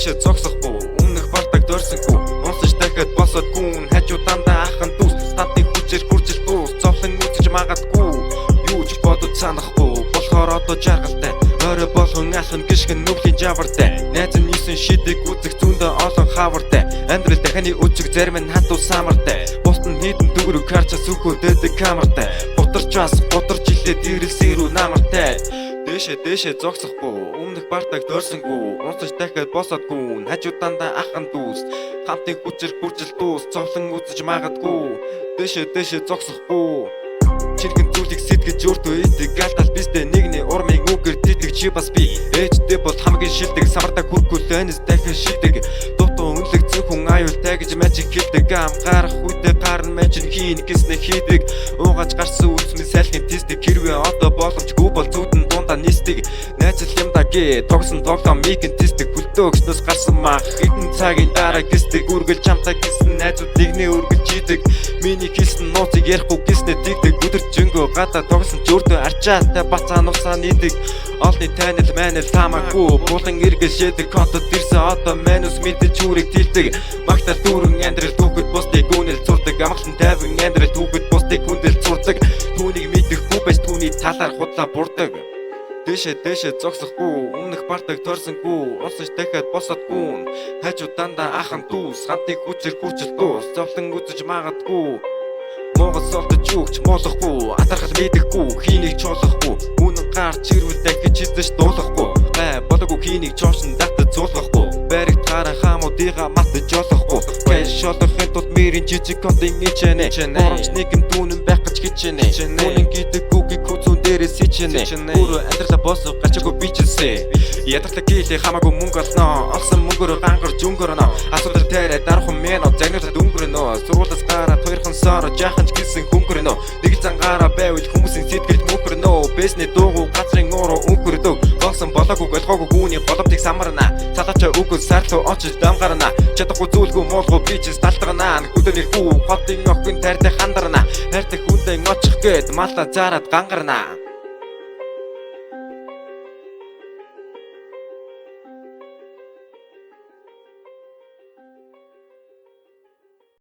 дэше зогсохгүй өмнөх бардаг дөрсөнгүй унсаж дахиад босоод гүн хажуу дандаа ахын дүүс стантыг хүчээр хүрчил бүүс зовлон үзэж магадгүй юу ч бодож санахгүй болохоор одоо жаргалтай орой болгон алхын гიშгэн нүглийн жавартай найз нь нисэн шидэг үзэх зүүндээ олон хавартай амьдрал дахины өчиг зарим нь хатуу самартай бусд нь хийдэн дүгрэг карчаас үхөөдөд камартай бутарч бас бодорч илээд ирэлсээ рүү намартай дэше зогсохгүй өмнөх бардаг дөрсөнгүй унсаж дахиад босоодгүй хажуу дандаа ахын дүүс хамтын хүчээр хүрчил дүүс зовлон үзэж магадгүй дэше зогсохгүй чиргэн зүйлийг сэтгэж өөртөө идэг галтал бистэй нэгний урмыг үгээр дийдэг чи бас би ээжтэй бол хамгийн шилдэг самардаг хүрхгүй лэнэс дахин шидэг дутуу үнэлэг зөвхөн аюултай гэж мажиг хэлдэг ам гарах үедээ гарн мажин хийн гэснэ хийдэг уугаж гарсан үлсмэн сайлхын тестик хэрвээ одоо боломжгүй бол зүудэн дундаа нисдэг найзал юмдаа гээ тогсон тоглоом мигэн тестик хөлдөөгснөөс гарсан мах хэдэн цагийн дараа гисдэг үргэлж хамтаа гисэн найзууд нэгнээ үргэлж идэг миний хэлсэн нууцыг ярихгүй гиснэ дигдэг өдөр жөнгөө гадаа тогсон ч өөртөө арчаатай бацаа нусаа нийдэг олны танил манил таамаагүй булан эргэл шэдэг контод ирсэн одоо манус мэдэж үүрэг тэлдэг магтаал дүүрэн амьдрал түүхэд бусдыг үнэл зурдаг амгалан тайван амьдрал түүхэд бусдыг хүндэл зурдаг түүнийг мэдэхгүй байж түүний талаар худлаа бурдаг дэше зогсохгүй өмнөх бардаг дөрсөнгүй унсаж дахиад босоодгүй хажуу дандаа ахын дүүс хамтыг хүчээр хүрчил дүүс зовлон үзэж магадгүй Монгол олдож юуч молохгүй атархал мэдэхгүй хийнийг чуулахгүй үнэн гарч ирвэл дахиж хизэж дуулахгүй болоогүй хийнийг чоошин датад зуулгахгүй бариг тараа хамуудыгаа матж олохгүй кэш олохын тулд мэрийн жижиг контент мичэнэ оромч нэгэн дүүнэн байх гэж хичэнэ үнэн гэдэг үгийг хүзүүн дээрээс ичэнэ өөрөө амьдралаа босоо гачаагүй бичсэн ядарлаг гэлээ хамаагүй мөнгө олноо олсон мөнгөөр гангарч өнгөрнө асуудал тэрэ дархан мэнэ загнуулаад өнгөрнө сургуулиас гараад хоёрхан сар жаахан ч гисэн хөнгөрнө нэг зангаараа байвал хүмүүсийн сэтгэл мөнхөрнө бэсний дуугүй газрын ууруу өнгөрдөг болсон болоогүй болгоогүй гүүний боломжийг самарна цалаачаа үгэл сарлуу очиж дамгарна чадахгүй зүйлгүй муулгүй би ч талтгарна хүдний хүү хотын охин тартай хандарна хайртай хүндэн очих гээд малта зараад гангарна